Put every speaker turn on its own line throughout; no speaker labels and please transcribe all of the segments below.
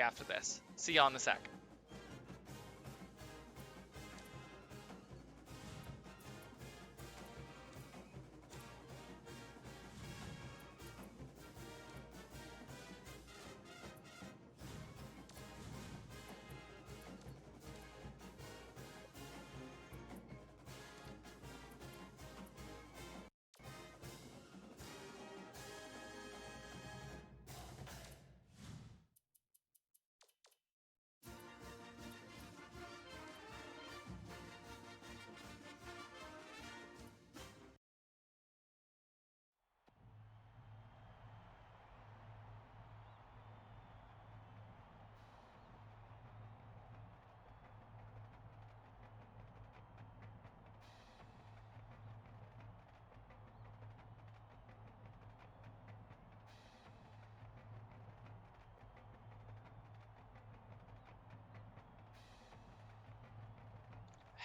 after this. See y'all in a sec.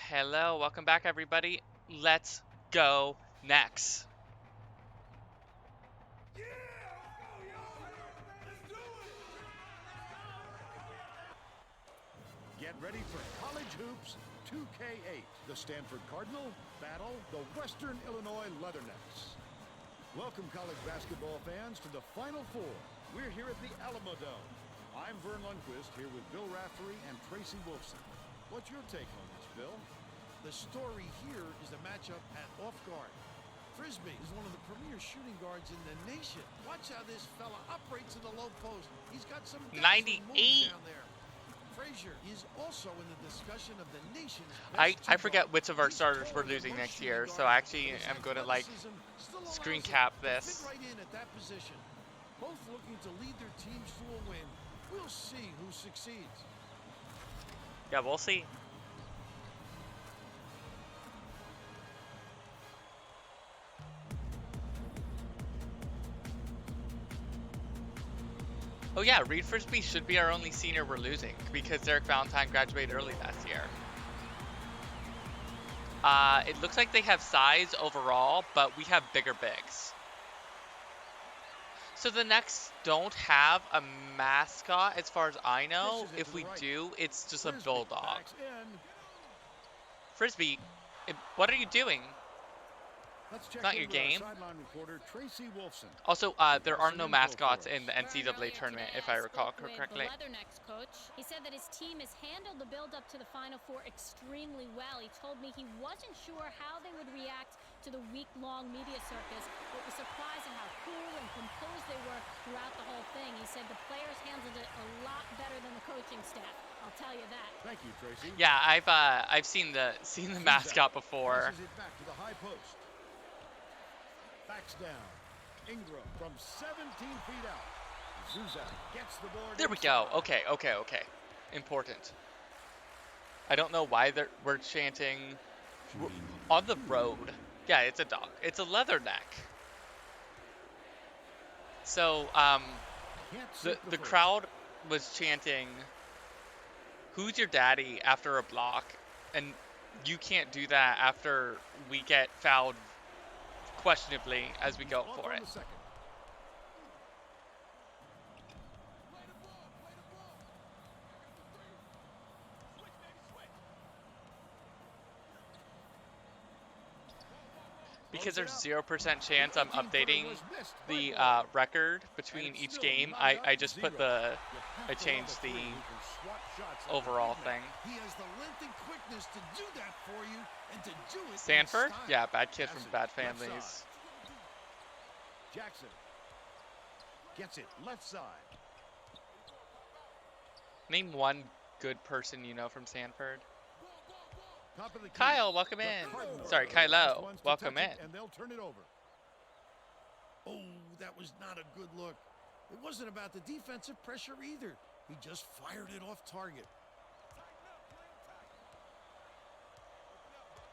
Hello, welcome back everybody. Let's go next.
Get ready for College Hoops 2K8. The Stanford Cardinal battle the Western Illinois Leathernecks. Welcome college basketball fans to the Final Four. We're here at the Alamo Dome. I'm Vern Lundquist here with Bill Raftery and Tracy Wolfson. What's your take on this, Bill?
The story here is the matchup at off guard. Frisby is one of the premier shooting guards in the nation. Watch how this fella operates in the low post. He's got some
98
moves down there. Frazier is also in the discussion of the nation's
I forget which of our starters we're losing next year, so I actually am going to like screen cap this.
Fit right in at that position. Both looking to lead their teams to a win. We'll see who succeeds.
Yeah, we'll see. Oh yeah, Reid Frisby should be our only senior we're losing because Derek Valentine graduated early last year. It looks like they have size overall, but we have bigger bigs. So the Necks don't have a mascot as far as I know. If we do, it's just a bulldog. Frisby, what are you doing?
It's
not your game.
Also,
there are no mascots in the NCAA tournament, if I recall correctly.
The Leathernecks coach. He said that his team has handled the build-up to the Final Four extremely well. He told me he wasn't sure how they would react to the week-long media circus. It was surprising how cool and composed they were throughout the whole thing. He said the players handled it a lot better than the coaching staff. I'll tell you that.
Thank you, Tracy.
Yeah, I've seen the mascot before.
Passes it back to the high post. Backs down. Ingram from 17 feet out. Zuzak gets the board.
There we go. Okay. Important. I don't know why we're chanting on the road. Yeah, it's a dog. It's a leatherneck. So, the crowd was chanting, "Who's your daddy?" after a block, and you can't do that after we get fouled questionably as we go for it. Because there's 0% chance I'm updating the record between each game, I just put I changed the overall thing.
He has the length and quickness to do that for you and to do it.
Stanford? Yeah, bad kid from bad families.
Jackson gets it left side.
Name one good person you know from Stanford. Kyle, welcome in. Sorry, Kylo, welcome in.
And they'll turn it over. Oh, that was not a good look. It wasn't about the defensive pressure either. He just fired it off target.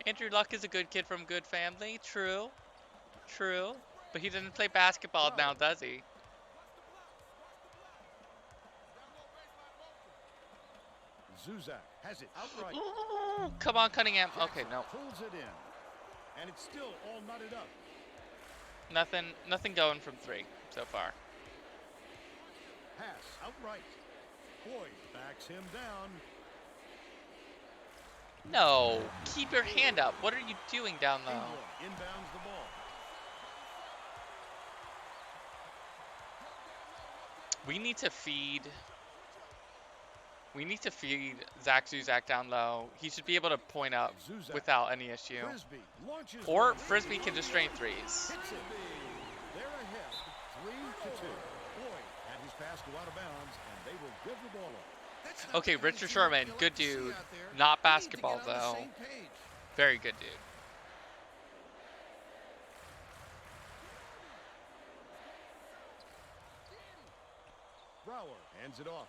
Andrew Luck is a good kid from good family. True. But he doesn't play basketball now, does he?
Zuzak has it outright.
Ooh, come on, Cunningham. Okay, no.
Pulls it in. And it's still all knotted up.
Nothing going from 3 so far.
Pass outright. Boyd backs him down.
No, keep your hand up. What are you doing down low?
Ingram inbounds the ball.
We need to feed Zac Zuzak down low. He should be able to point up
Zuzak.
without any issue.
Frisby launches
Or
one.
Frisby can just drain threes.
Hits it. They're ahead, 3-2. Boyd had his pass go out of bounds, and they will give the ball up.
Okay, Richard Sherman, good dude. Not basketball, though. Very good dude.
Brower hands it off.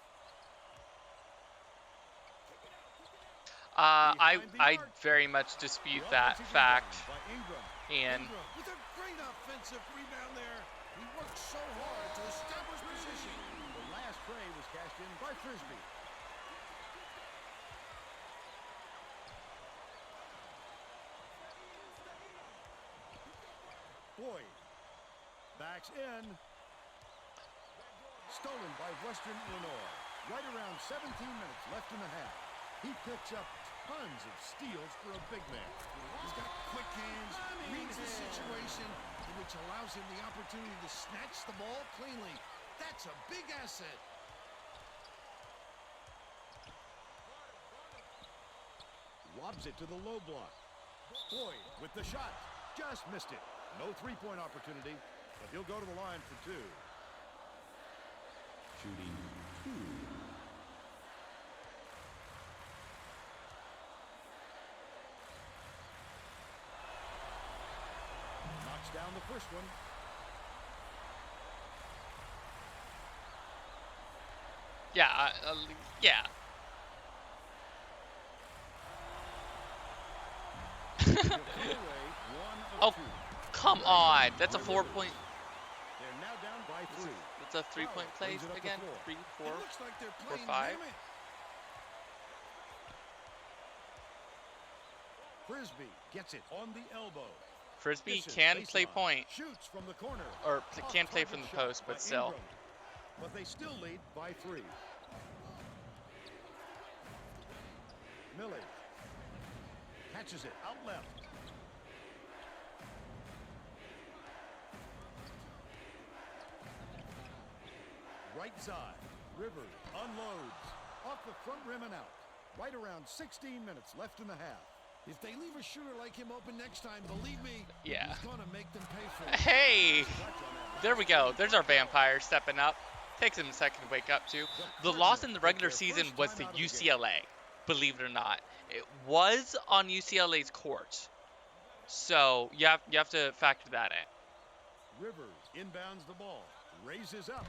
I very much dispute that fact.
By Ingram.
And
Ingram with a great offensive rebound there. He worked so hard to establish position.
The last tray was cashed in by Frisby. Boyd backs in. Stolen by Western Illinois. Right around 17 minutes left in the half. He picks up tons of steals for a big man.
He's got quick hands, reads the situation, which allows him the opportunity to snatch the ball cleanly. That's a big asset.
Lobs it to the low block. Boyd with the shot. Just missed it. No three-point opportunity, but he'll go to the line for two. Shooting two. Knocks down the first one.
yeah, yeah. Oh, come on. That's a 4-point.
They're now down by 3.
That's a 3-point play again. 3, 4,
It looks like they're
or
playing
5.
limit.
Frisby gets it on the elbow.
Frisby
Dishes
can play
baseline.
point,
Shoots from the corner.
or
Off
can play
target
from the
shot
post,
by
but still.
Ingram. But they still lead by 3. Millie catches it out left. Right side. Rivers unloads. Off the front rim and out. Right around 16 minutes left in the half.
If they leave a shooter like him open next time, believe me,
Yeah.
he's going to make them pay for it.
Hey! There we go. There's our vampire stepping up. Takes him a second to wake up, too. The loss in the regular season was to UCLA, believe it or not. It was on UCLA's court. So you have to factor that in.
Rivers inbounds the ball. Raises up.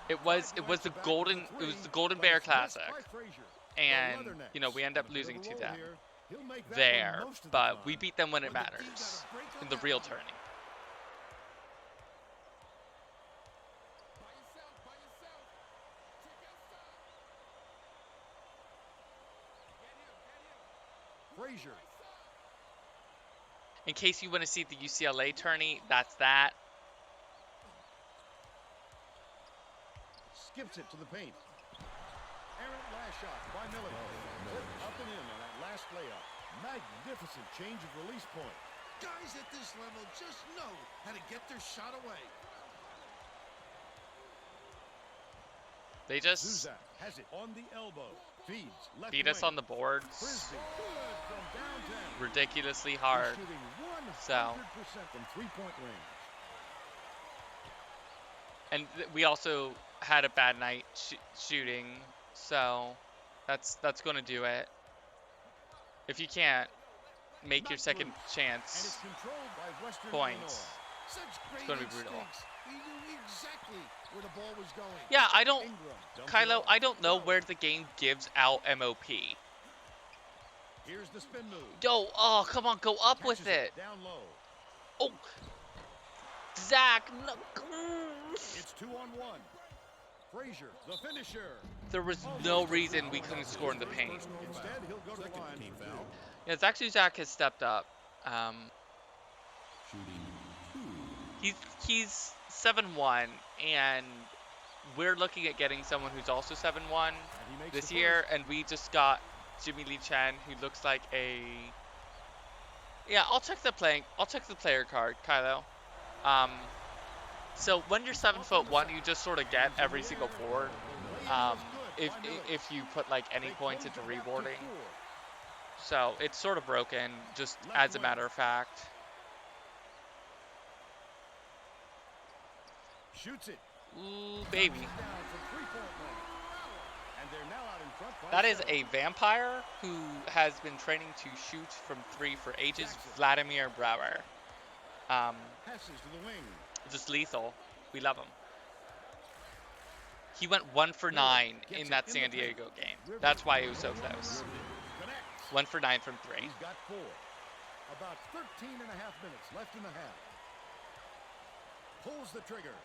It was the Golden Bear Classic. And you know, we end up losing to them there, but we beat them when it matters in the real tourney.
Frazier.
In case you want to see the UCLA tourney, that's that.
Skips it to the paint. Errant last shot by Miller. Up and in on that last layup. Magnificent change of release point.
Guys at this level just know how to get their shot away.
They just
Zuzak has it on the elbow. Feeds left
beat us
wing.
on the boards
Frisby good from downtown.
ridiculously hard.
He's shooting 100%
So.
from three-point range.
And we also had a bad night shooting, so that's going to do it. If you can't make your second
And
chance
it's controlled by Western
points,
Illinois.
Such great
gonna be brutal.
instincts. He knew exactly where the ball was going.
yeah, I don't,
Ingram dumps it
Kylo,
off.
I don't know where the game gives out MOP.
Here's the spin move.
Yo, oh, come on, go up with
Catches
it.
down low.
Oh, Zach, no.
It's 2-on-1. Frazier, the finisher.
There was no reason we couldn't score in the paint.
Instead, he'll go to the line for two.
Yeah, Zac Zuzak has stepped up. He's 7'1", and we're looking at getting someone who's also 7'1", this year, and we just got Jimmy Lee Chen, who looks like a. Yeah, I'll check the player card, Kylo. So when you're 7'1", you just sort of get every single board. If you put like any points into reboarding, so it's sort of broken, just as a matter of fact.
Shoots it.
Ooh, baby.
And they're now out in front by
That is
7.
a vampire who has been training to shoot from 3 for ages. Vladimir Brower.
Passes to the wing.
Just lethal. We love him. He went 1 for 9 in that San Diego game. That's why it was so close. 1 for 9 from 3.
He's got 4. About 13 and a half minutes left in the half. Pulls the trigger.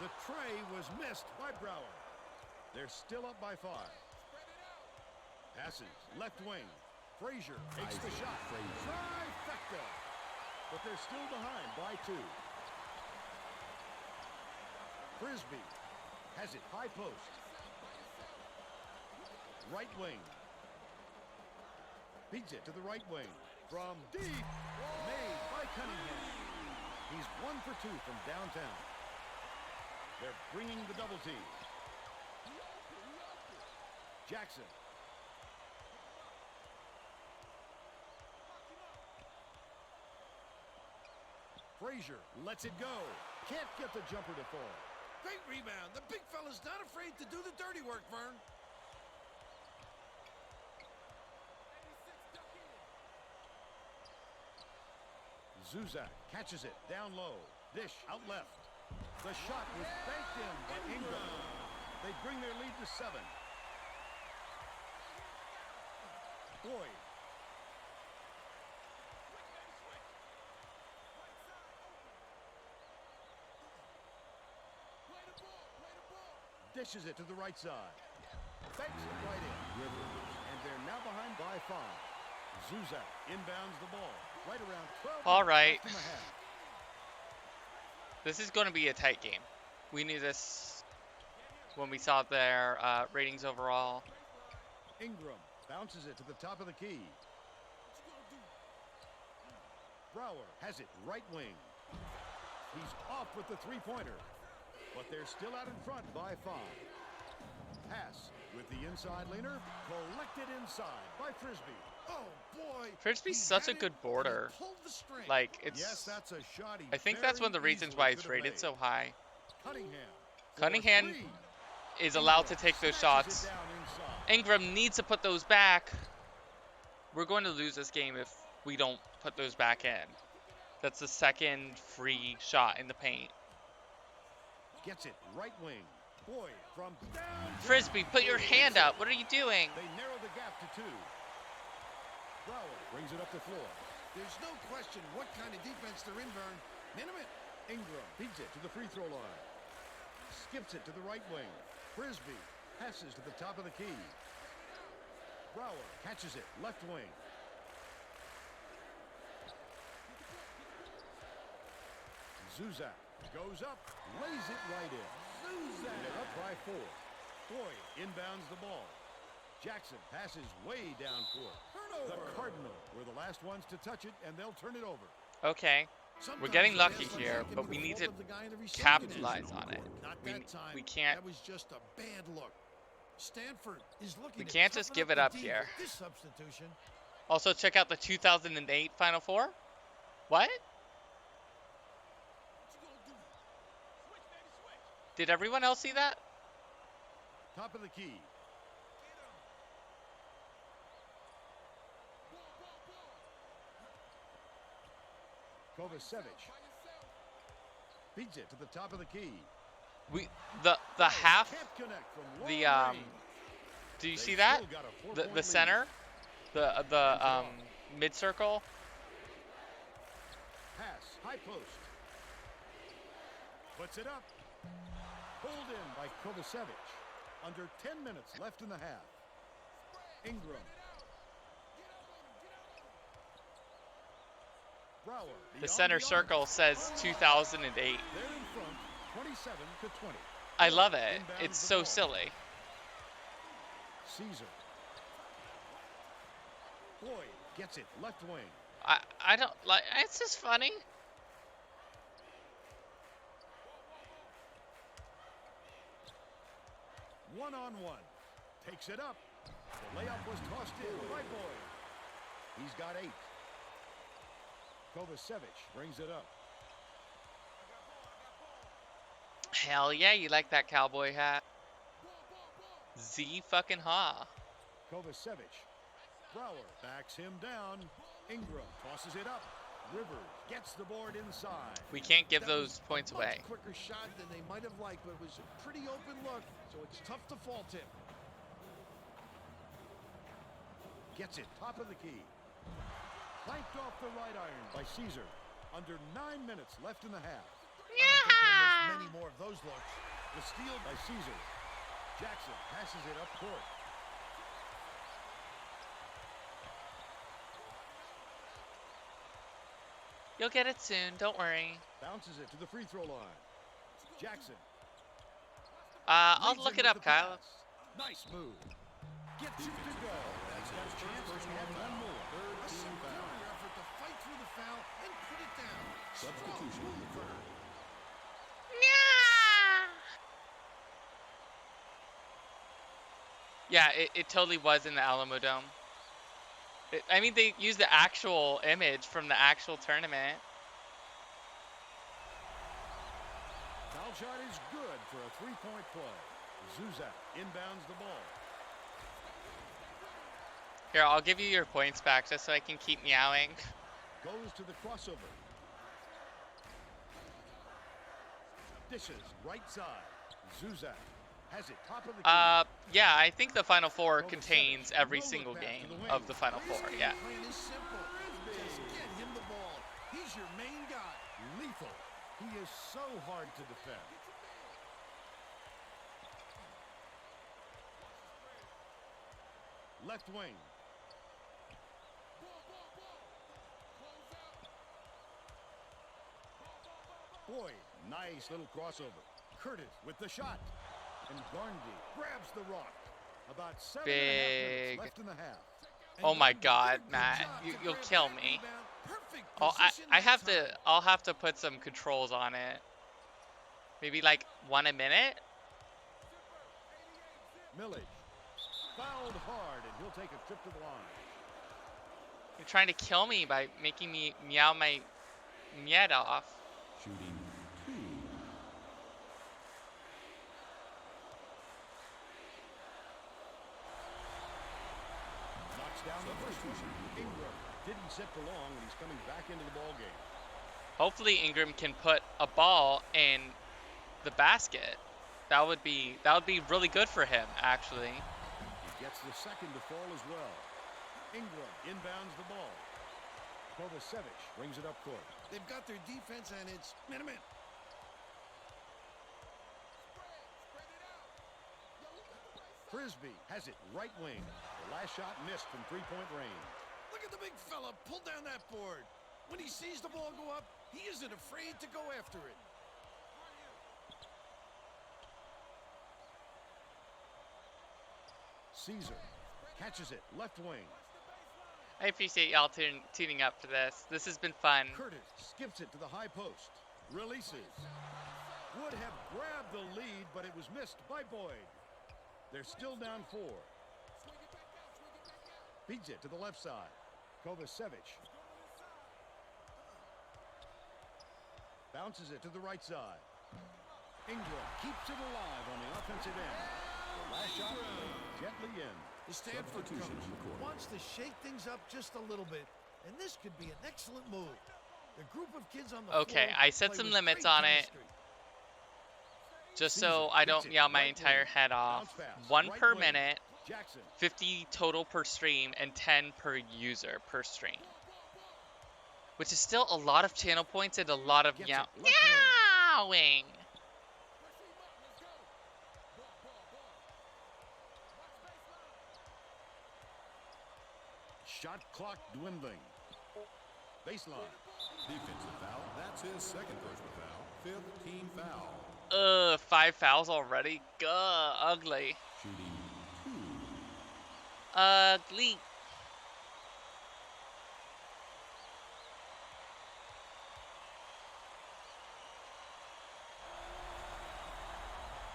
The tray was missed by Brower. They're still up by 5. Passes left wing. Frazier takes the shot. Trifecta. But they're still behind by 2. Frisby has it high post. Right wing. Beats it to the right wing. From deep. Made by Cunningham. He's 1 for 2 from downtown. They're bringing the double team. Jackson. Frazier lets it go. Can't get the jumper to fall.
Great rebound. The big fella's not afraid to do the dirty work, Vern.
Zuzak catches it down low. Dish out left. The shot was banked in by Ingram. They bring their lead to 7. Boyd. Dishes it to the right side. Banks it right in. And they're now behind by 5. Zuzak inbounds the ball. Right around 12.
All right. This is going to be a tight game. We knew this when we saw their ratings overall.
Ingram bounces it to the top of the key. Brower has it right wing. He's off with the three-pointer. But they're still out in front by 5. Pass with the inside leaner. Collected inside by Frisby.
Oh, boy.
Frisby's such a good boarder. Like, it's...
Yes, that's a shot.
I think that's one of the reasons why it's rated so high.
Cunningham
is allowed to take those shots. Ingram needs to put those back. We're going to lose this game if we don't put those back in. That's the second free shot in the paint.
Gets it right wing. Boyd from down.
Frisby, put your hand up. What are you doing?
They narrow the gap to 2. Brower brings it up the floor.
There's no question what kind of defense they're in, Vern. Minimum.
Ingram feeds it to the free throw line. Skips it to the right wing. Frisby passes to the top of the key. Brower catches it left wing. Zuzak goes up, lays it right in. Zuzak. And they're up by 4. Boyd inbounds the ball. Jackson passes way down court. The Cardinal were the last ones to touch it, and they'll turn it over.
Okay. We're getting lucky here, but we need to capitalize on it. We can't.
That was just a bad look. Stanford is looking.
We can't just give it up here.
This substitution.
Also, check out the 2008 Final Four. What? Did everyone else see that?
Top of the key. Kovacevic feeds it to the top of the key.
The half, do you see that? The center, the mid circle.
Pass high post. Puts it up. Pulled in by Kovacevic. Under 10 minutes left in the half. Ingram. Brower.
The center circle says 2008.
They're in front, 27 to 20.
I love it. It's so silly.
Caesar. Boyd gets it left wing.
I don't like. It's just funny.
One-on-one. Takes it up. The layup was tossed in by Boyd. He's got 8. Kovacevic brings it up.
Hell yeah, you like that cowboy hat. Z fucking ha.
Kovacevic. Brower backs him down. Ingram tosses it up. Rivers gets the board inside.
We can't give
That
those
was
points
a much
away.
quicker shot than they might have liked, but it was a pretty open look, so it's tough to fault him.
Gets it top of the key. Planked off the right iron by Caesar. Under 9 minutes left in the half.
I don't think they'll miss many more of those looks.
The steal by Caesar. Jackson passes it up court.
You'll get it soon. Don't worry.
Bounces it to the free throw line. Jackson.
I'll
leads
look
him
it
with
up,
the
Kyle.
pass. Nice move. Gets it to go. He's got a chance to add one more.
A superior effort to fight through the foul and put it down.
Substitution.
Yeah, it totally was in the Alamo Dome. I mean, they used the actual image from the actual tournament.
Foul shot is good for a three-point play. Zuzak inbounds the ball.
Here, I'll give you your points back just so I can keep meowing.
Goes to the crossover. Dishes right side. Zuzak has it top of the key.
Yeah, I think the Final Four contains every single game of the Final Four, yeah.
Plan is simple. Just get him the ball. He's your main guy.
Lethal. He is so hard to defend. Left wing. Boyd, nice little crossover. Curtis with the shot. And Garndy grabs the rock. About 7.5 minutes left in the half.
Oh my God, Matt, you'll kill me. Oh, I'll have to put some controls on it. Maybe like 1 a minute.
Millage fouled hard, and he'll take a trip to the line.
You're trying to kill me by making me meow my nyet off.
Shooting 2. Knocks down the first one. Ingram didn't sit for long, and he's coming back into the ball game.
Hopefully Ingram can put a ball in the basket. That would be really good for him, actually.
He gets the second to fall as well. Ingram inbounds the ball. Kovacevic brings it up court.
They've got their defense, and it's minute.
Frisby has it right wing. The last shot missed from three-point range.
Look at the big fella pull down that board. When he sees the ball go up, he isn't afraid to go after it.
Caesar catches it left wing.
I appreciate y'all tuning up for this. This has been fun.
Curtis skips it to the high post. Releases. Would have grabbed the lead, but it was missed by Boyd. They're still down 4. Feeds it to the left side. Kovacevic. Bounces it to the right side. Ingram keeps it alive on the offensive end. The last shot gently in.
The Stanford coach wants to shake things up just a little bit, and this could be an excellent move. The group of kids on the
Okay,
floor
I set
play
some
with
limits
great
on it,
chemistry.
just so I don't meow my entire head off. 1 per minute,
Jackson.
50 total per stream, and 10 per user per stream. Which is still a lot of channel points and a lot of
Gets it left wing.
meowing.
Shot clock dwindling. Baseline.
Defensive foul. That's his second personal foul. 5th team foul.
5 fouls already? Gah, ugly.
Shooting 2.
ugly.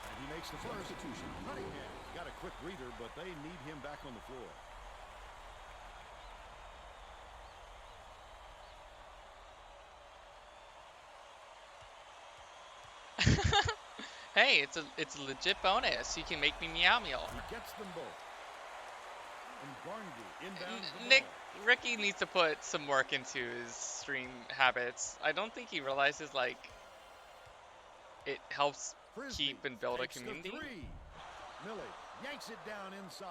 And he makes the substitution. Cunningham got a quick reader, but they need him back on the floor.
Hey, it's a legit bonus. You can make me meow meow.
He gets them both. And Garney inbounds the ball.
Ricky needs to put some work into his stream habits. I don't think he realizes like it helps
Frisby
keep and build a
takes the
community.
three. Millie yanks it down inside.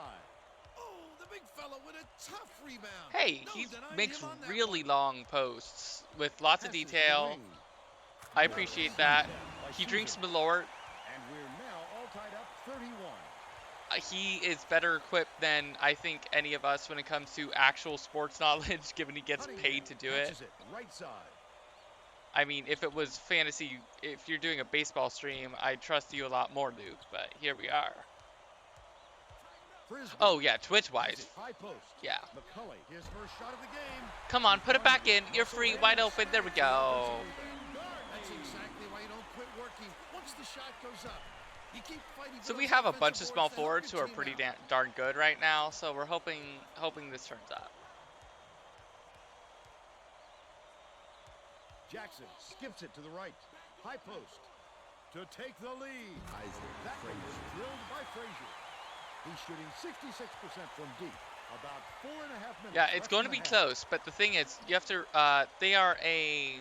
Oh, the big fella with a tough rebound.
Hey,
No
he
denying
makes
him on that
really
one.
long posts with lots of
Passes the
detail.
wing.
I appreciate that.
By
He
Zuzak.
drinks Malort.
And we're now all tied up 31.
He is better equipped than I think any of us when it comes to actual sports knowledge, given he gets
Cunningham
paid to do it.
catches right side.
I mean, if it was fantasy, if you're doing a baseball stream, I'd trust you a lot more, Luke, but here we are.
Frisby
Oh, yeah,
has
Twitch-wise.
it high post.
Yeah.
McCully, his first shot of the game.
Come on, put it back in. You're free, wide open. There we go.
That's exactly why you don't quit working. Once the shot goes up, you keep fighting.
So
for
we
those
have a
offensive
bunch of small
boards to help
forwards who
your
are
team
pretty
out.
darn good right now, so we're hoping this turns up.
Jackson skips it to the right. High post to take the lead. That one was drilled by Frazier. He's shooting 66% from deep. About 4.5 minutes.
Yeah, it's
left
going
in
to
the
be
half.
close, but the thing is, you have to. They are a.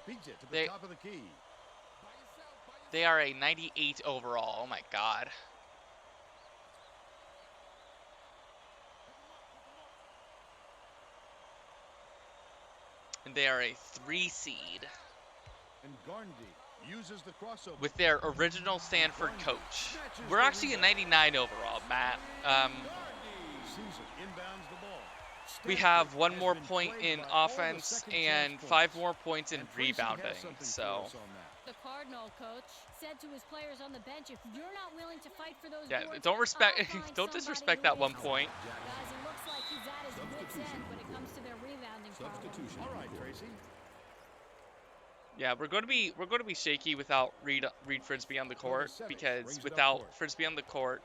Beats it to the
They-
top of the key.
They are a 98 overall. Oh my God. And they are a 3 seed
And Garney uses the crossover.
with their original Stanford coach. We're actually a 99 overall, Matt.
Caesar inbounds the ball.
We
Stanford
have one
has
more
been
point
plagued
in
by all the
offense
second
and
chance
5
points.
more points in
And Tracy has
rebounding.
something for
So
us on that.
The Cardinal coach said to his players on the bench, if you're not willing to fight for those
yeah,
boards,
don't respect,
I'll find
don't
somebody
disrespect
who
that one
is."
point.
Guys, it looks like he's at his wit's end when it comes to their rebounding problem.
Substitution.
All right, Tracy.
Yeah, we're going to be shaky without Reid Frisby on the court,
Kovacevic
because
brings it up
without
court.
Frisby on the court,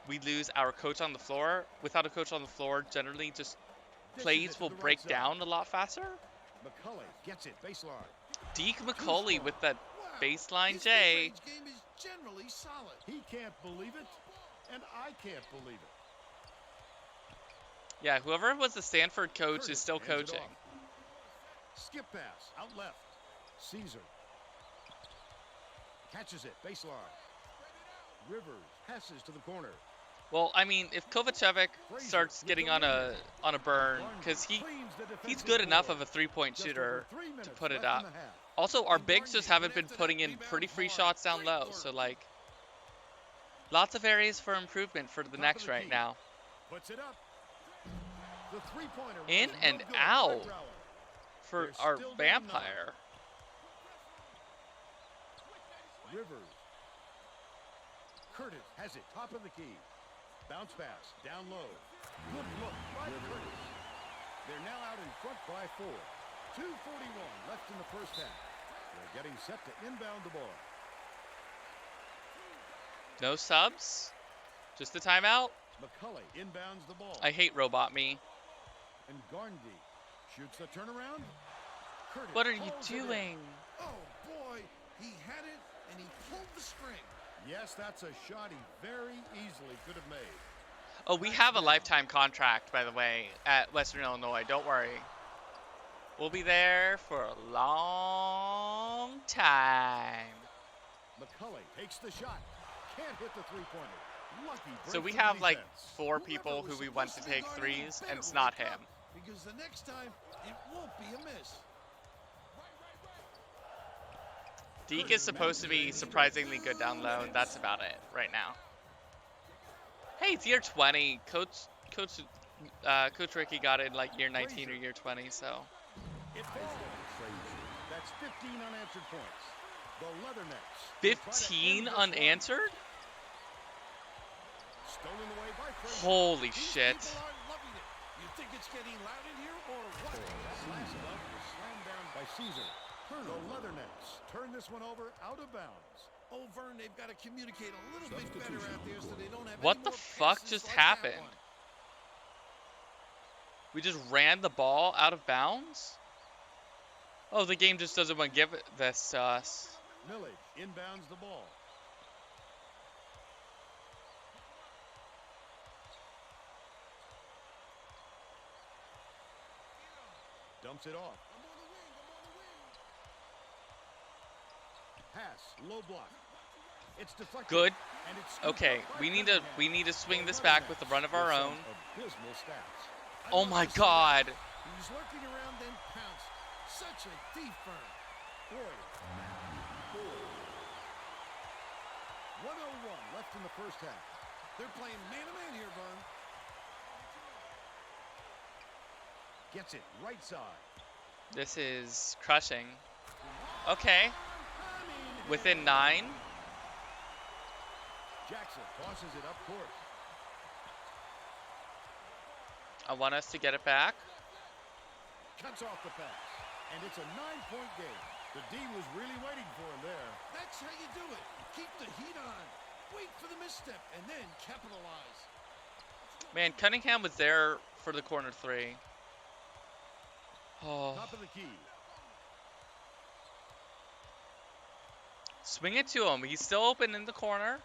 we lose our coach on the floor. Without a coach on the floor, generally just
Dishes it
plays
to
will
the right
break
side.
down a lot faster.
McCully gets it baseline.
Deke McCully with that
Wow,
baseline
his
J.
mid-range game is generally solid.
He can't believe it, and I can't believe it.
Yeah, whoever was the Stanford coach
Curtis
is still
hands it
coaching.
off. Skip pass out left. Caesar catches it baseline. Rivers passes to the corner.
Well, I mean, if Kovacevic
Frazier
starts
with
getting
the
on
lead.
a burn,
Garney
because
cleans the
he's
defensive
good enough
board.
of a 3-point
Just
shooter
over 3
to
minutes
put it
left in
up.
the half.
Also, our
And
bigs just
Garney
haven't
went
been
after
putting
that
in
rebound
pretty free
hard.
shots down
Great
low.
work.
So like, lots of areas for improvement for the
Top of
next
the
right
key.
now.
Puts it up. The three-pointer
In
was no
and
good by
out.
Brower.
For
They're
our
still down
vampire.
Rivers. Curtis has it, top of the key. Bounce pass, down low. Good look by Curtis. They're now out in front by 4. 2:41 left in the first half. They're getting set to inbound the ball.
No subs. Just a timeout.
McCully inbounds the ball.
I hate Robot Me.
And Garney shoots the turnaround. Curtis
What are you
pulls it in.
doing?
Oh, boy, he had it, and he pulled the string.
Yes, that's a shot he very easily could have made.
Oh, we have a lifetime contract, by the way, at Western Illinois. Don't worry. We'll be there for a long time.
McCully takes the shot. Can't hit the three-pointer. Lucky
So
break
we
from the
have like
defense.
4
Whoever
people
was
who we want to
supposed be
take
guarding him
threes,
better
and it's not
wake
him.
up, because the next time, it won't be a miss.
Deke is supposed to be surprisingly good down low, and that's about it right now. Hey, it's year 20. Coach Ricky got it in like year 19 or year 20, so.
It falls. That's 15 unanswered points. The Leathernecks.
15 unanswered?
Stolen away by Frazier.
Holy
These
shit.
people are loving it. You think it's getting loud in here or what?
That last glove was slammed down by Caesar. The Leathernecks turn this one over out of bounds.
Oh, Vern, they've got to communicate a little bit better out there so they don't have
What
any
the
more
fuck
passes
just
like that
happened?
one.
We just ran the ball out of bounds? Oh, the game just doesn't want to give this to us.
Millage inbounds the ball. Dumps it off. Pass, low block. It's deflected.
Good.
And it's scooped
Okay,
up by
we need
Cunningham.
to swing
The
this back with a
Leathernecks
run of our
with
own.
some abysmal stats.
I
Oh
love
my
to see that.
god.
He was lurking around then pounced. Such a thief, Vern.
Boyd. 1:01 left in the first half.
They're playing man-to-man here, Vern.
Gets it right side.
This is crushing. Okay. Within 9.
Jackson tosses it up court.
I want us to get it back.
Cuts off the pass. And it's a 9-point game. The D was really waiting for him there.
That's how you do it. Keep the heat on. Wait for the misstep and then capitalize.
Man, Cunningham was there for the corner 3. Oh.
Top of the key.
Swing it to him. He's still open in the corner.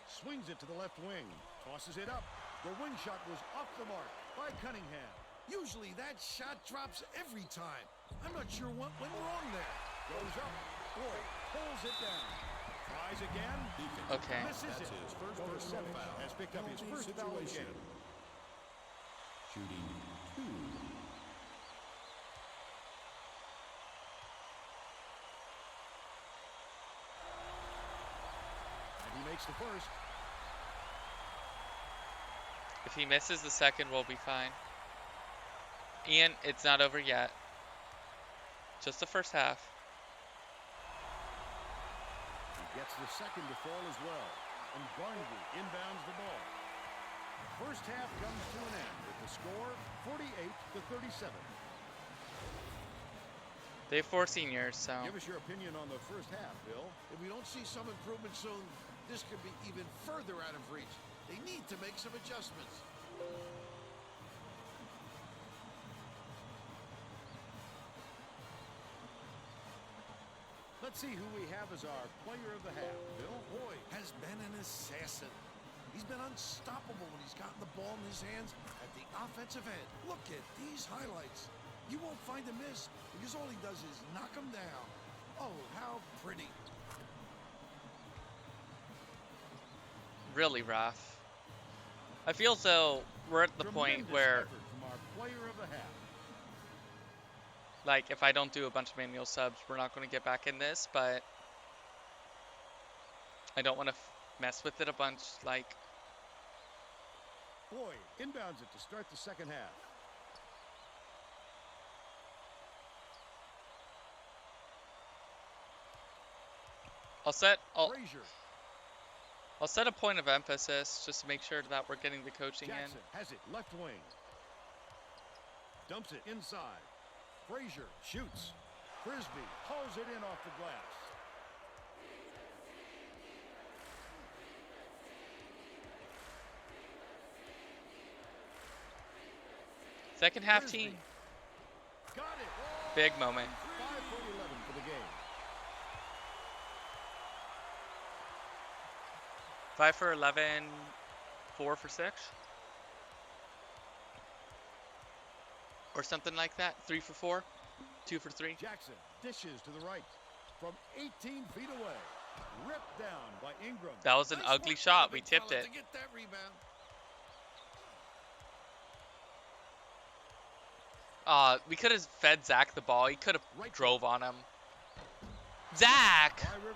Swings it to the left wing. Tosses it up. The wing shot was off the mark by Cunningham.
Usually that shot drops every time. I'm not sure what went wrong there.
Goes up. Boyd pulls it down. Tries again.
Okay.
Misses
That's
it.
his first
Number
personal
7
foul.
has picked up his
Penalty
first foul of the
situation.
game.
Shooting 2.
And he makes the first.
If he misses the second, we'll be fine. And it's not over yet. Just the first half.
He gets the second to fall as well. And Barnaby inbounds the ball. First half comes to an end with the score 48-37.
They have 4 seniors, so.
Give us your opinion on the first half, Bill.
If we don't see some improvement soon, this could be even further out of reach. They need to make some adjustments.
Let's see who we have as our player of the half, Bill.
Boyd has been an assassin. He's been unstoppable when he's gotten the ball in his hands at the offensive end. Look at these highlights. You won't find a miss because all he does is knock them down. Oh, how pretty.
Really rough. I feel as though we're at the point
Tremendous
where,
effort from our player of the half.
like, if I don't do a bunch of manual subs, we're not going to get back in this, but I don't want to mess with it a bunch, like.
Boyd inbounds it to start the second half. Frazier.
I'll set a point of emphasis just to make sure that we're getting the coaching
Jackson has it left wing. Dumps it inside. Frazier shoots. Frisby pulls it in off the glass.
Second half
Frisby.
team.
Got it.
Big moment.
5 for 11 for the game.
5 for 11, 4 for 6. Or something like that. 3 for 4, 2 for 3.
Jackson dishes to the right. From 18 feet away. Ripped down by Ingram.
That was an
Nice
ugly
work by
shot.
the
We
big
tipped
fella
it.
to get that rebound.
We could have fed Zac the ball. He could have
Right
drove on him. Zac!
By Rivers.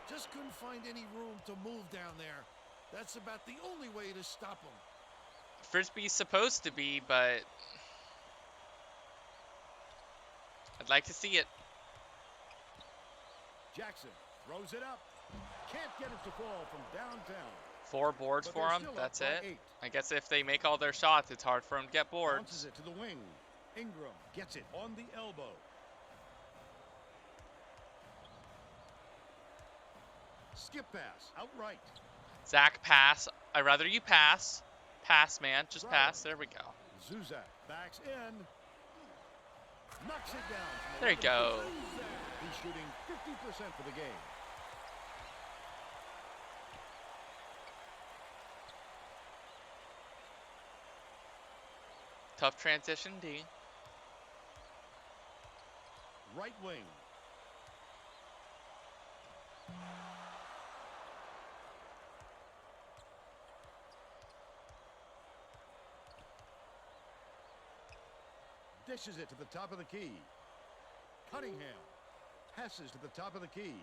Just couldn't find any room to move down there. That's about the only way to stop him.
Frisbee's supposed to be, but I'd like to see it.
Jackson throws it up. Can't get it to fall from downtown.
4 boards
But
for
they're
him.
still up
That's
by
it.
8.
I guess if they make all their shots, it's hard for him to get
Bounces
boards.
it to the wing. Ingram gets it on the elbow. Skip pass outright.
Zac, pass. I'd rather you pass. Pass, man. Just pass. There we go.
Zuzak backs in. Knocks it down.
There you go.
He's shooting 50% for the game.
Tough transition, D.
Right wing. Dishes it to the top of the key. Cunningham passes to the top of the key.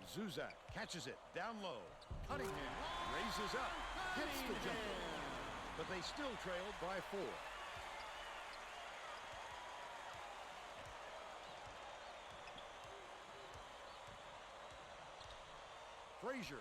Zuzak catches it down low. Cunningham raises up, hits the jumper, but they still trailed by 4. Frazier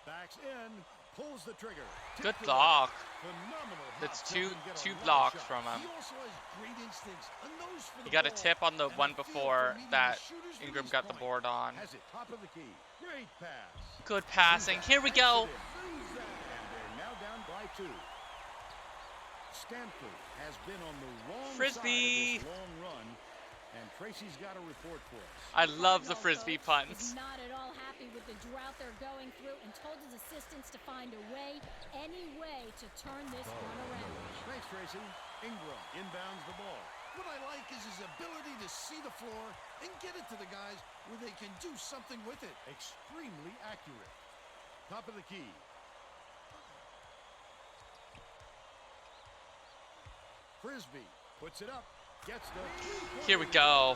backs in, pulls the trigger.
Good
Tipped
block.
away. Phenomenal.
That's
hop.
two
Doesn't get a
two
lot of
blocks
shots.
from him.
He also has great instincts, a nose for the
He got a
ball,
tip on the
and
one
a feel for
before
meeting
that
the shooter's
Ingram
release
got the
point.
board on.
Has it top of the key. Great pass.
Good passing. Here we
Banks
go.
it in. And they're now down by 2. Stanford has been on the wrong
Frisby.
side of this long run, and Tracy's got a report for us.
I love the
Cardinal
Frisbee
coach
punts.
is not at all happy with the drought they're going through and told his assistants to find a way, any way, to turn this one around.
Thanks, Tracy. Ingram inbounds the ball.
What I like is his ability to see the floor and get it to the guys where they can do something with it.
Extremely accurate. Top of the key. Frisby puts it up. Gets the
Here we go.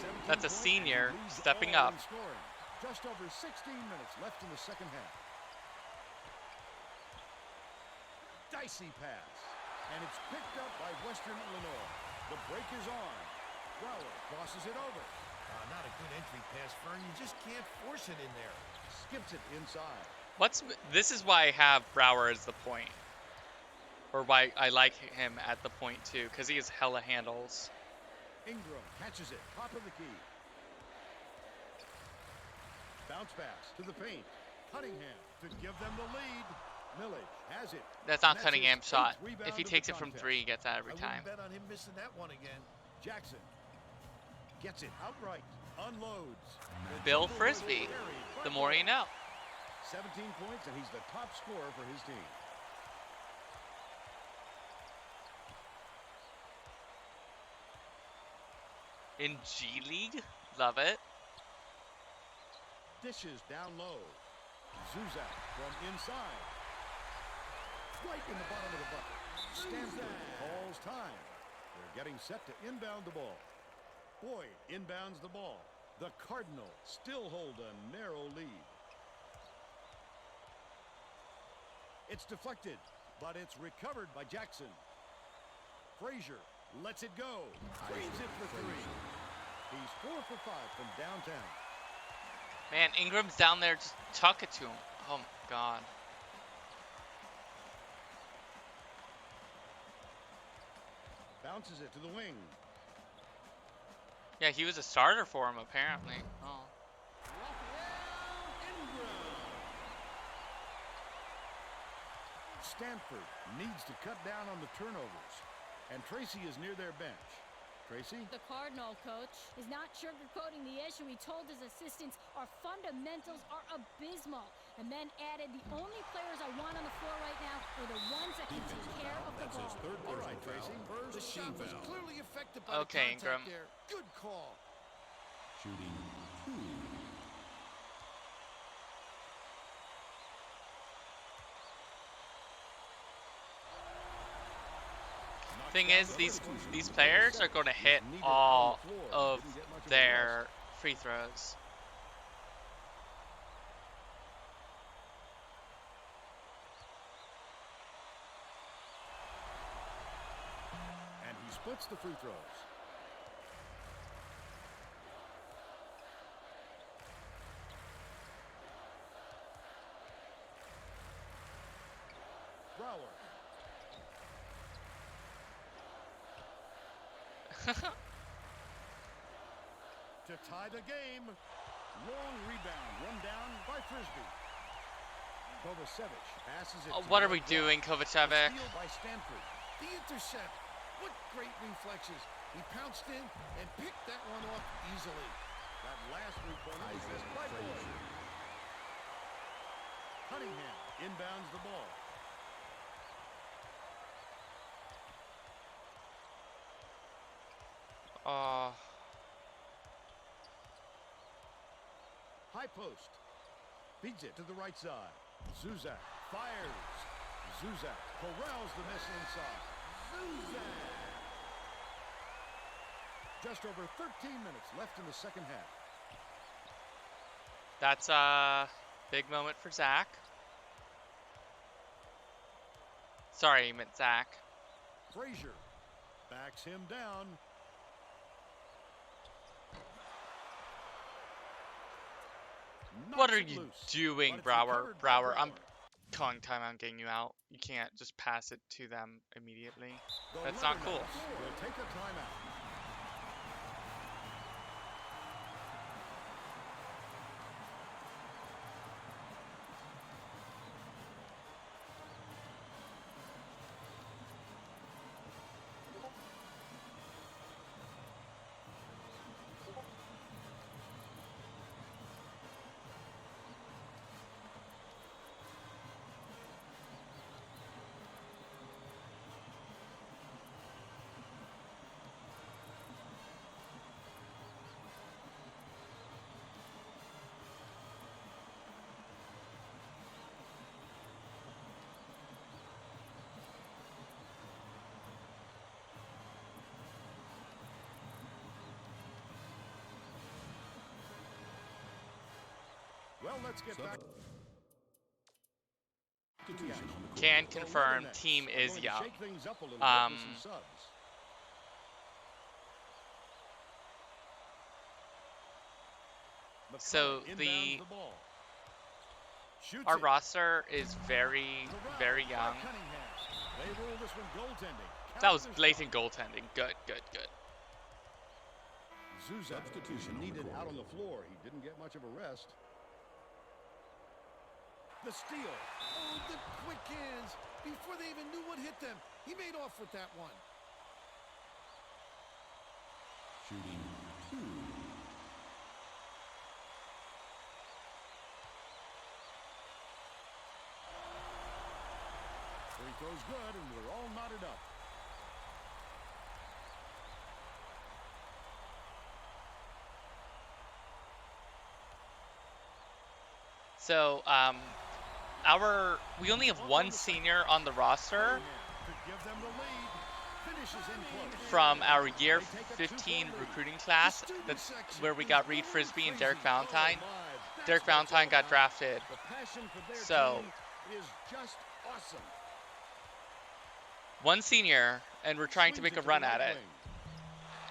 17
That's a
points,
senior
and leads
stepping
all
up.
in scoring. Just over 16 minutes left in the second half. Dicey pass. And it's picked up by Western Illinois. The break is on. Brower crosses it over.
Not a good entry pass, Fern. You just can't force it in there.
Skips it inside.
This is why I have Brower as the point. Or why I like him at the point too, because he has hella handles.
Ingram catches it. Top of the key. Bounce pass to the paint. Cunningham to give them the lead. Millage has it.
That's not
And
Cunningham's
his
shot.
8th rebound
If he
of the
takes it from
contest.
3, he gets that every
I
time.
wouldn't bet on him missing that one again.
Jackson gets it outright. Unloads. The
Bill
jumper was
Frisby.
buried by
The more you know.
17 points, and he's the top scorer for his team.
In G League, love it.
Dishes down low. Zuzak from inside. Right in the bottom of the bucket. Stanford calls time. They're getting set to inbound the ball. Boyd inbounds the ball. The Cardinals still hold a narrow lead. It's deflected, but it's recovered by Jackson. Frazier lets it go. Drains it for 3. He's 4 for 5 from downtown.
Man, Ingram's down there, just tuck it to him. Oh my god.
Bounces it to the wing.
Yeah, he was a starter for him apparently. Oh.
Raphael Ingram. Stanford needs to cut down on the turnovers, and Tracy is near their bench. Tracy?
The Cardinal coach is not sugarcoating the issue. He told his assistants our fundamentals are abysmal, and then added, the only players I want on the floor right now are the ones that can take care of the
That's his
ball.
3rd
All
personal
right, Tracy.
foul.
Burr's
The
shot
team
was
foul.
clearly affected by
Okay,
the contact
Ingram.
there. Good call.
Shooting 2.
Thing is, these players are going to hit all of their free throws.
And he splits the free throws. To tie the game. Long rebound. One down by Frisby. Kovacevic passes it.
What are we doing, Kovacevic?
Steal by Stanford.
The intercept. What great reflexes. He pounced in and picked that one off easily.
That last three-pointer was missed by Boyd. Cunningham inbounds the ball. High post. Feeds it to the right side. Zuzak fires. Zuzak corrals the miss inside. Zuzak! Just over 13 minutes left in the second half.
That's a big moment for Zach. Sorry, I meant Zach.
Frazier backs him down.
What are you doing, Brower? Brower, I'm calling timeout, getting you out. You can't just pass it to them immediately. That's not cool.
We'll take a timeout. Well, let's get back.
Can confirm team is young. So our roster is very, very young. That was blatant goaltending. Good, good, good.
Zuzak substitution needed out on the floor. He didn't get much of a rest. The steal.
Oh, the quick hands. Before they even knew what hit them. He made off with that one.
Shooting 2.
Free throw's good, and we're all knotted up.
So, we only have one senior on the roster from our year 15 recruiting class. That's where we got Reid Frisby and Derek Valentine. Derek Valentine got drafted. So, one senior, and we're trying to make a run at it.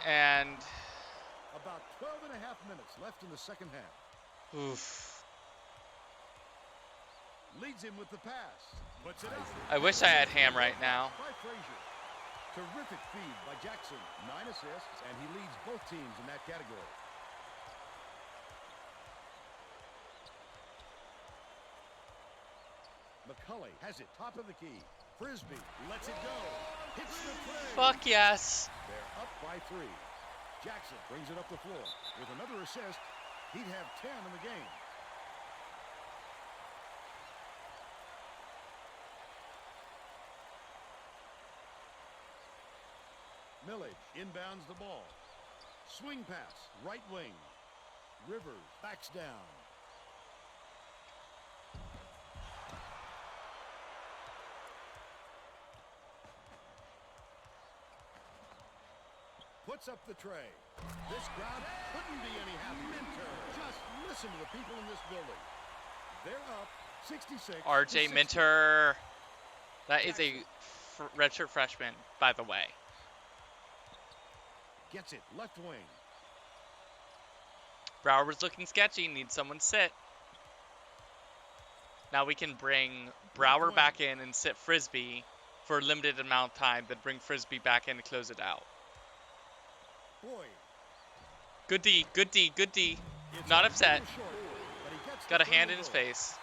And
about 12 and a half minutes left in the second half.
Oof.
Leads him with the pass. Puts it up.
I wish I had Ham right now.
By Frazier. Terrific feed by Jackson. 9 assists, and he leads both teams in that category. McCully has it top of the key. Frisby lets it go. Hits the tray.
Fuck yes.
They're up by 3. Jackson brings it up the floor. With another assist, he'd have 10 in the game. Millage inbounds the ball. Swing pass, right wing. Rivers backs down. Puts up the tray. This crowd couldn't be any happier. Just listen to the people in this building. They're up 66.
RJ Minter. That is a redshirt freshman, by the way.
Gets it, left wing.
Brower was looking sketchy, needs someone sit. Now we can bring Brower back in and sit Frisby for a limited amount of time, then bring Frisby back in to close it out.
Boyd.
Good D, good D, good D.
It's
Not
a
upset.
little short, but he gets
Got
the
a hand
field
in his
goal.
face.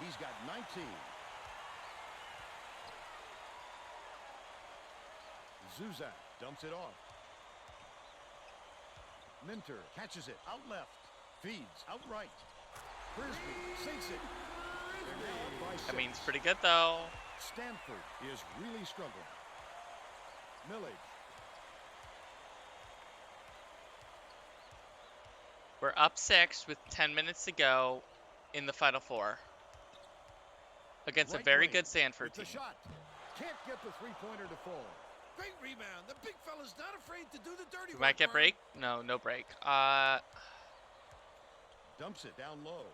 He's got 19. Zuzak dumps it off. Minter catches it out left. Feeds out right. Frisby sinks it. They're now up by 6.
That means pretty good though.
Stanford is really struggling. Millage.
We're up 6 with 10 minutes to go in the Final Four against a
Right
very
wing
good Stanford
with the
team.
shot. Can't get the three-pointer to fall.
Great rebound. The big fella's not afraid to do the dirty
We
work.
might get
Vern.
break? No, no break.
Dumps it down low.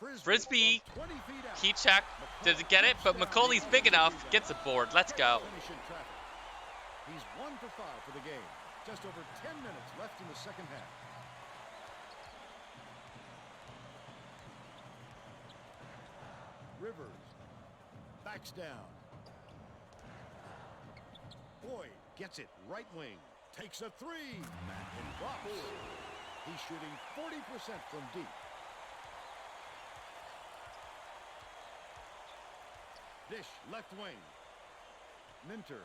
Frisby,
from 20 feet out.
key check. Does it get it? But McCully's big enough. Gets a board. Let's go.
Finish in traffic. He's 1 for 5 for the game. Just over 10 minutes left in the second half. Rivers backs down. Boyd gets it right wing. Takes a three. And drops. He's shooting 40% from deep. Dish left wing. Minter.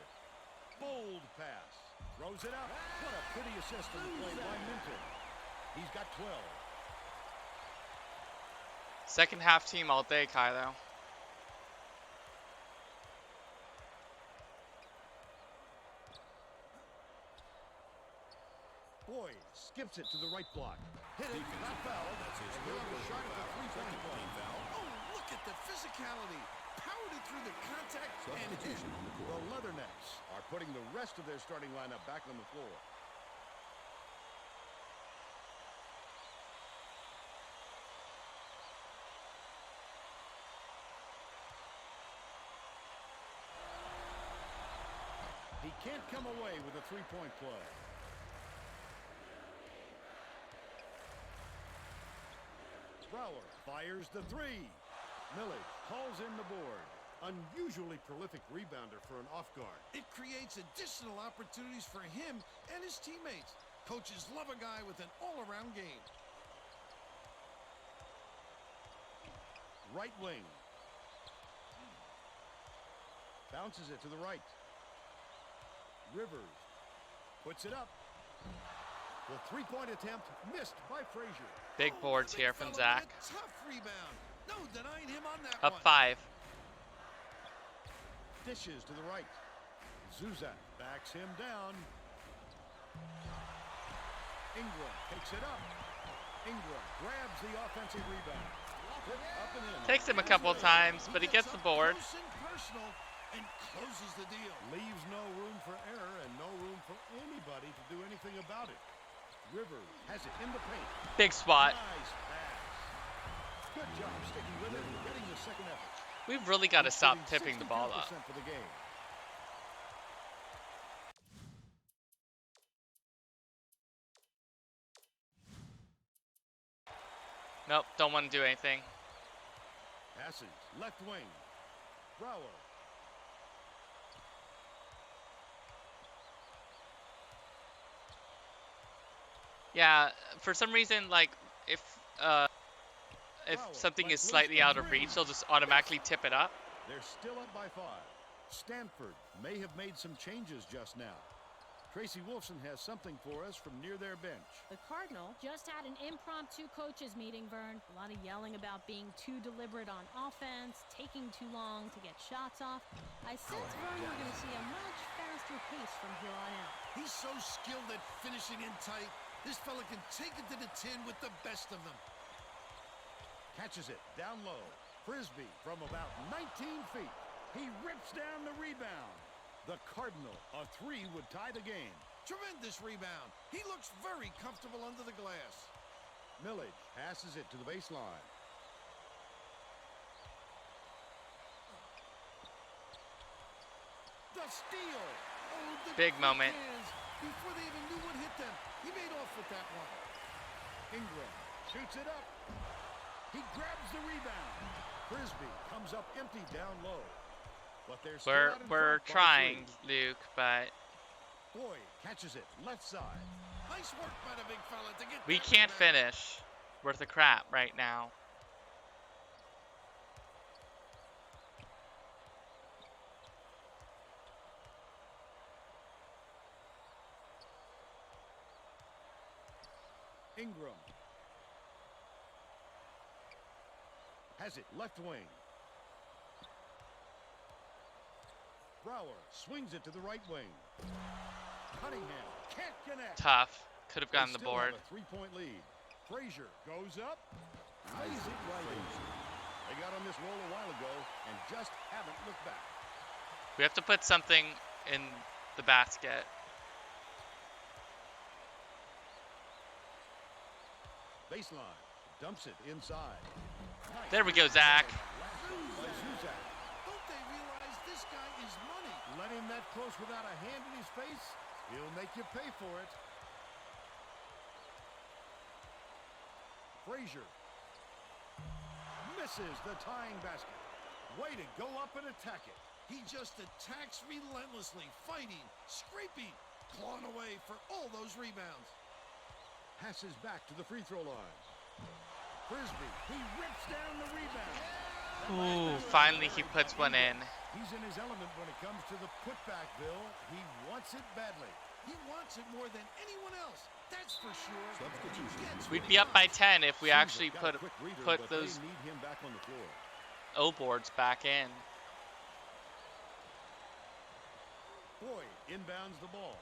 Bold pass. Throws it out. What a pretty assist on the play by Minter. He's got 12.
Second half team all day, Kylo.
Boyd skips it to the right block. Hit it, not foul.
That's his
And he'll have a shot at the three-point
Team
line.
foul.
Oh, look at the physicality. Powered it through the contact and hit.
Substitution on the
The
court.
Leathernecks are putting the rest of their starting lineup back on the floor. He can't come away with a three-point play. Brower fires the three. Millage hauls in the board. Unusually prolific rebounder for an off guard.
It creates additional opportunities for him and his teammates. Coaches love a guy with an all-around game.
Right wing. Bounces it to the right. Rivers puts it up. The three-point attempt missed by Frazier.
Big
Oh,
boards
the big
here from
fella
Zac.
with a tough rebound. No denying him on that
Up
one.
5.
Dishes to the right. Zuzak backs him down. Ingram takes it up. Ingram grabs the offensive rebound. Put up and in.
Takes him a couple of times, but he gets the
up
board.
close and personal and closes the deal.
Leaves no room for error and no room for anybody to do anything about it. Rivers has it in the paint.
Big spot.
Nice pass. Good job sticking with it and getting the second effort.
We've really got to
He's
stop
shooting
tipping the ball up.
62% for the game.
Nope, don't want to do anything.
Passes left wing. Brower.
Yeah, for some reason, like, if
Brower
something is
lets loose
slightly
for
out of
three.
reach, they'll just automatically tip it up.
They're still up by 5. Stanford may have made some changes just now. Tracy Wolfson has something for us from near their bench.
The Cardinal just had an impromptu coaches meeting, Vern. A lot of yelling about being too deliberate on offense, taking too long to get shots off. I sense, Vern, we're going to see a much faster pace from here on out.
He's so skilled at finishing in tight. This fella can take it to the tin with the best of them.
Catches it down low. Frisby from about 19 feet. He rips down the rebound. The Cardinal, a three would tie the game.
Tremendous rebound. He looks very comfortable under the glass.
Millage passes it to the baseline. The steal.
Oh, the
Big
quick
moment.
hands. Before they even knew what hit them, he made off with that one.
Ingram shoots it up. He grabs the rebound. Frisby comes up empty down low. But they're still out in
We're
front by
trying,
3.
Luke, but
Boyd catches it left side.
Nice work by the big fella to get
We
that
can't
rebound.
finish worth a crap right now.
Ingram. Has it left wing. Brower swings it to the right wing. Cunningham can't connect.
Tough. Could have
They
gotten the
still
board.
have a 3-point lead. Frazier goes up. Lays it right in. They got on this roll a while ago and just haven't looked back.
We have to put something in the basket.
Baseline. Dumps it inside. Nice.
There we go, Zach.
By Zuzak.
Don't they realize this guy is money?
Let him that close without a hand in his face. He'll make you pay for it. Frazier. Misses the tying basket. Way to go up and attack it.
He just attacks relentlessly, fighting, scraping, clawing away for all those rebounds.
Passes back to the free throw line. Frisby. He rips down the rebound.
Ooh, finally he puts one in.
He's in his element when it comes to the putback, Bill. He wants it badly.
He wants it more than anyone else. That's for sure.
Substitution.
We'd be up by 10 if we actually
Got a
put
quick reader,
put
but
those
they need him back on the floor.
O boards back in.
Boyd inbounds the ball.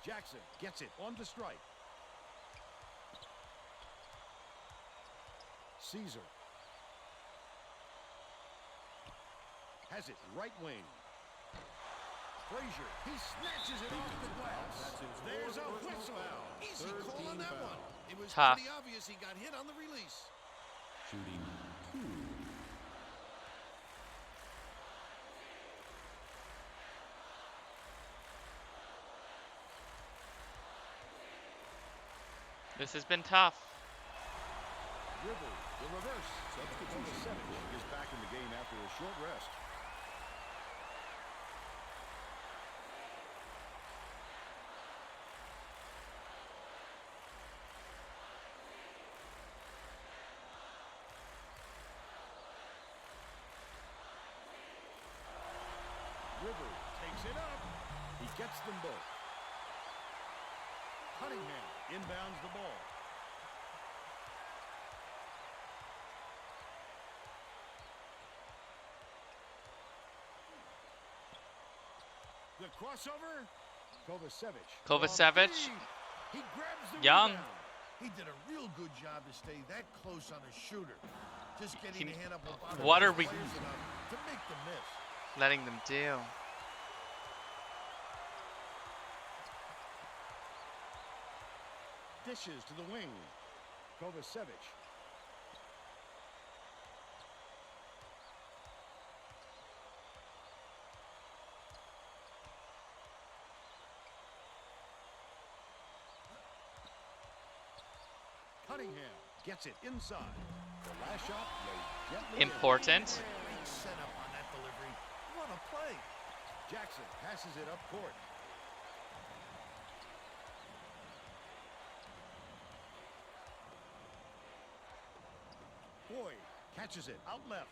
Jackson gets it on the strike. Caesar has it right wing. Frazier, he snatches it off the glass. There's a whistle.
Easy call on that one. It was
Tough.
pretty obvious he got hit on the release.
Shooting 2.
This has been tough.
Rivers, the reverse.
Substitution.
Kovacevic is back in the game after a short rest. Rivers takes it up. He gets them both. Cunningham inbounds the ball. The crossover. Kovacevic.
Kovacevic.
He grabs the
Young.
rebound.
He did a real good job to stay that close on a shooter. Just getting the hand up above
What
his
are we
players enough to make the miss.
letting them do?
Dishes to the wing. Kovacevic. Cunningham gets it inside. The last shot laid gently in.
Important.
Great setup on that delivery. What a play.
Jackson passes it up court. Boyd catches it out left.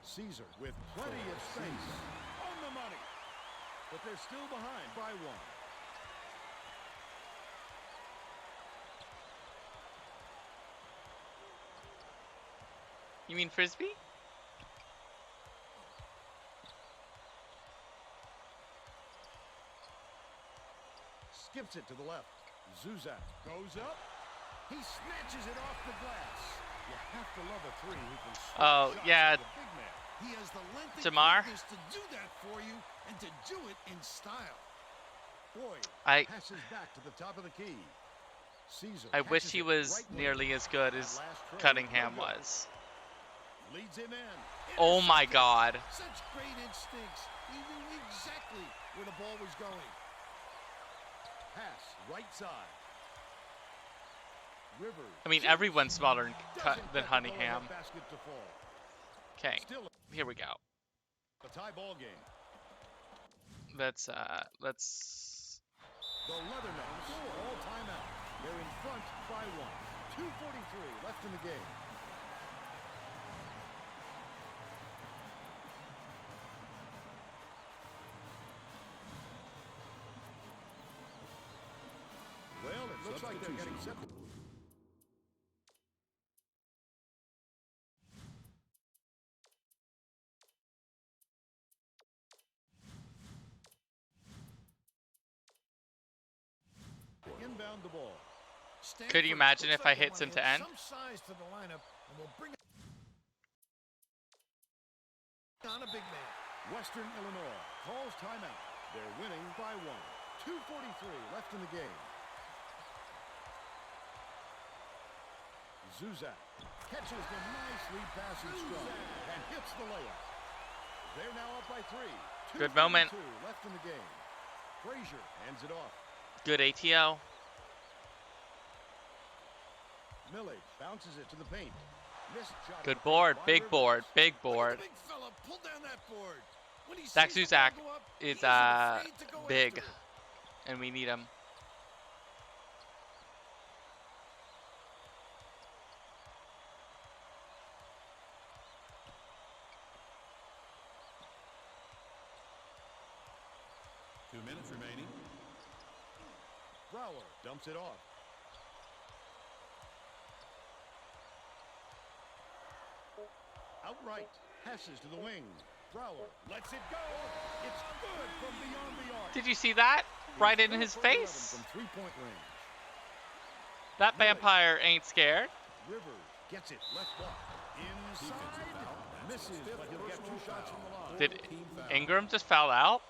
Caesar with plenty of space. On the money. But they're still behind by one.
You mean Frisbee?
Skips it to the left. Zuzak goes up. He snatches it off the glass. You have to love a three who can switch
Oh,
shots
yeah.
like a big man.
He has the length and
Jamaar?
quickness to do that for you and to do it in style.
Boyd
I
passes back to the top of the key. Caesar
I wish
catches
he
it
was
right wing.
nearly as good as
Last trade,
Cunningham
no good.
was.
Leads him in.
Oh my
Intercepted.
God.
Such great instincts. He knew exactly where the ball was going.
Pass right side. Rivers.
I mean, everyone's smaller than
doesn't
than
get the
Cunningham.
go-ahead basket to fall.
Okay,
Still
here we go.
a tie ball game.
Let's
The Leathernecks all timeout. They're in front by 1. 2:43 left in the game. Well, it looks like they're getting set. Inbound the ball.
Could you imagine if I hit into end?
Some size to the lineup, and we'll bring on a big man.
Western Illinois calls timeout. They're winning by 1. 2:43 left in the game. Zuzak catches the nicely passing strike and hits the layup. They're now up by 3.
Good moment.
2:42 left in the game. Frazier hands it off.
Good ATO.
Millage bounces it to the paint. Missed shot.
Good board. Big
Rivers.
board. Big board.
Big fella, pull down that board. When he
Zac
sees the
Zuzak
ball go up,
is
he isn't afraid to go
big,
after it.
and we need him.
Two minutes remaining.
Brower dumps it off. Outright passes to the wing. Brower lets it go. It's good from beyond the arc.
Did you see that? Right in his
4 for 11
face.
From 3-point range.
That vampire ain't scared.
Rivers gets it left block. Inside. Misses, but he'll get 2 shots from the line.
Did Ingram just foul out?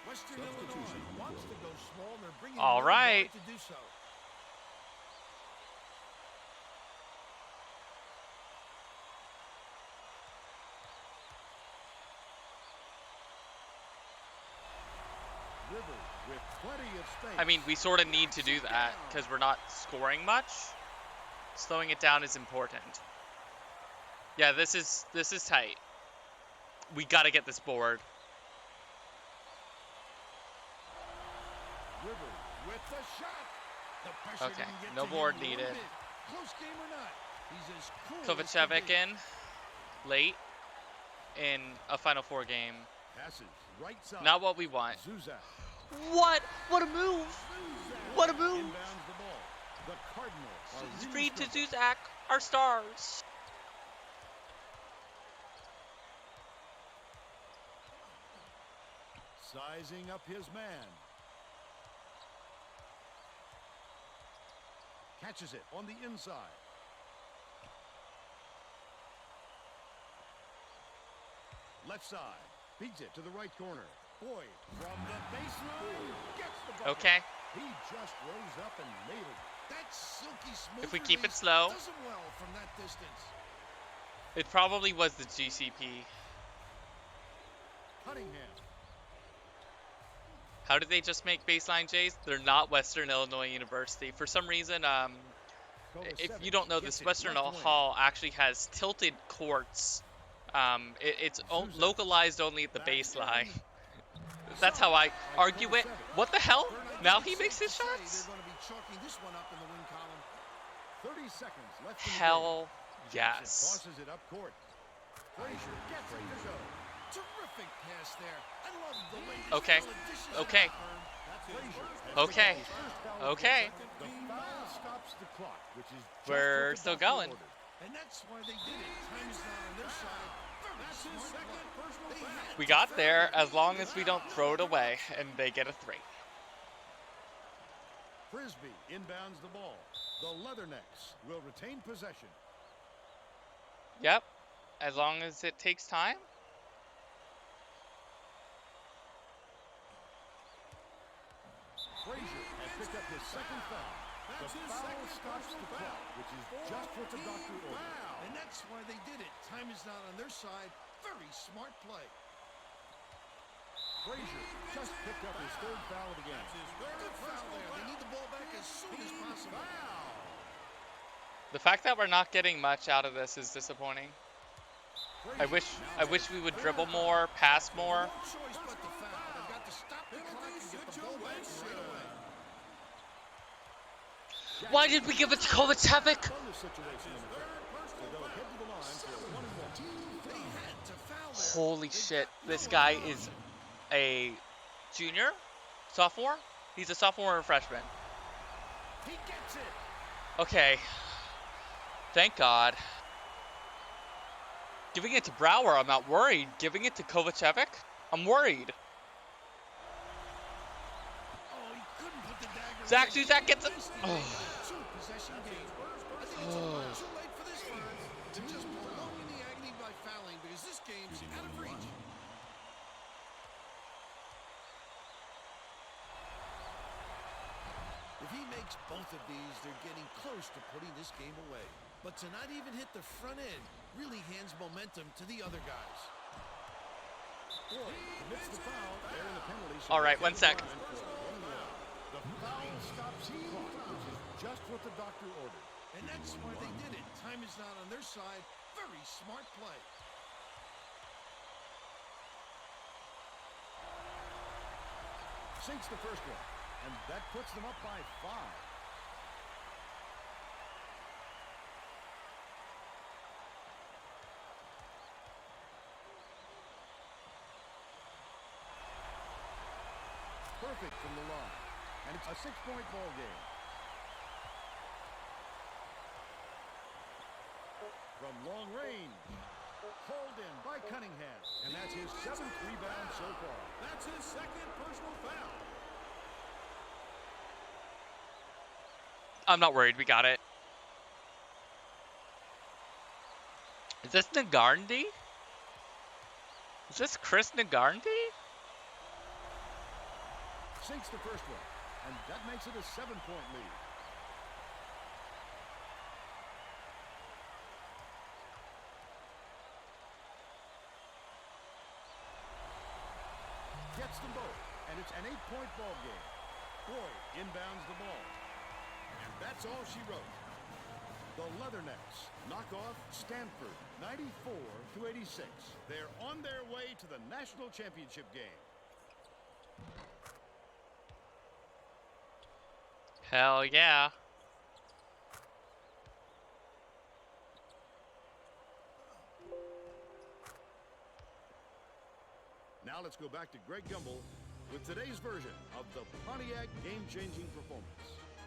Western Illinois wants to go small, and they're bringing
All
another
right.
guard to do so.
Rivers with plenty of space.
I mean, we sort of need to do that because we're not scoring much. Slowing it down is important. Yeah, this is tight. We got to get this board.
Rivers with the shot. The pressure
Okay,
didn't get
no
to
board
him one
needed.
bit. Close game or not, he's as cool as
Kovacevic
can be.
in late in a Final Four game.
Passes right side.
Not what we want.
Zuzak.
What? What a move! What a move!
Inbounds the ball. The Cardinals are really
Reid to
struggling.
Zuzak, our stars.
Sizing up his man. Catches it on the inside. Left side. Beats it to the right corner. Boyd from the baseline. Gets the bucket.
Okay.
He just rose up and made it.
That silky smooth
If we keep it
release
slow.
does him well from that distance.
It probably was the GCP.
Cunningham.
How did they just make baseline J's? They're not Western Illinois University. For some reason, if you don't know this, Western Hall actually has tilted courts. It's localized only at the baseline. That's how I argue it. What the hell? Now he makes his shots?
They're going to be chalking this one up in the win column.
30 seconds left in the
Hell
game.
yes.
Tosses it up court. Frazier gets it to go.
Terrific pass there. I love the way
Okay. Okay. Okay. Okay.
The foul stops the clock, which is just
We're
what the
still
doctor
going.
ordered.
And that's why they did it. Time is not on their side. That's his second personal foul.
We got there as long as we don't throw it away and they get a 3.
Frisby inbounds the ball. The Leathernecks will retain possession.
Yep. As long as it takes time.
Frazier has picked up his second foul. The foul stops the clock, which is just what the doctor ordered.
And that's why they did it. Time is not on their side. Very smart play.
Frazier just picked up his third foul of the game.
Good foul there. They need the ball back as soon as possible.
The fact that we're not getting much out of this is disappointing. I wish we would dribble more, pass more.
No choice but the foul. They've got
Why did we give it to Kovacevic?
Bonus situation in effect. So they'll head to the line for a 1-1.
They had to foul there.
Holy
They
shit,
got
this
no
guy
other
is
option.
a junior? Sophomore? He's a sophomore or a freshman.
He gets it.
Okay. Thank God. Giving it to Brower, I'm not worried. Giving it to Kovacevic, I'm worried.
Oh, he couldn't put the dagger
Zac
away.
Zuzak gets it.
This
Oh.
is a two-possession game. I think it's a little too late for this one to just prolong the agony by fouling because this game's out of reach. If he makes both of these, they're getting close to putting this game away. But to not even hit the front end really hands momentum to the other guys.
Boyd commits the foul. They're in the penalty.
All right, 1 sec.
The foul stops the clock, which is just what the doctor ordered.
And that's why they did it. Time is not on their side. Very smart play.
Sinks the first one, and that puts them up by 5. Perfect from the line, and it's a 6-point ball game. From long range, hauled in by Cunningham, and that's his 7th rebound so far.
That's his second personal foul.
I'm not worried, we got it. Is this Nagarndi? Is this Chris Nagarndi?
Sinks the first one, and that makes it a 7-point lead. Gets them both, and it's an 8-point ball game. Boyd inbounds the ball. And that's all she wrote. The Leathernecks knock off Stanford 94-86. They're on their way to the national championship game.
Hell yeah.
Now let's go back to Greg Gumbel with today's version of the Pontiac game-changing performance.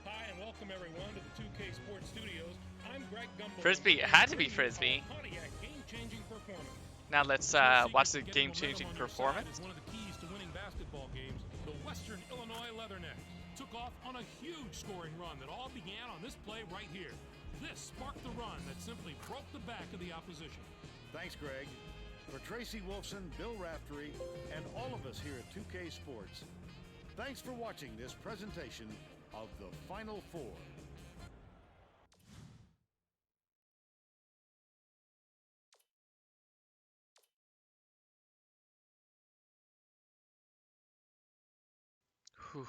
Hi, and welcome everyone to the 2K Sports Studios. I'm Greg Gumbel.
Frisby, it had to be Frisby.
Pontiac game-changing performance.
Now let's watch the game-changing performance.
Is one of the keys to winning basketball games. The Western Illinois Leathernecks took off on a huge scoring run that all began on this play right here. This sparked the run that simply broke the back of the opposition.
Thanks, Greg. For Tracy Wolfson, Bill Raftery, and all of us here at 2K Sports, thanks for watching this presentation of the Final Four.
Whew.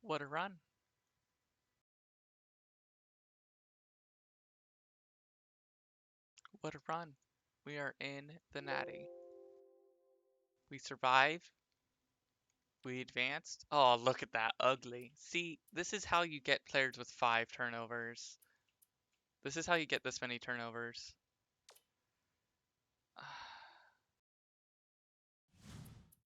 What a run. What a run. We are in the Natty. We survive. We advanced. Oh, look at that. Ugly. See, this is how you get players with 5 turnovers. This is how you get this many turnovers.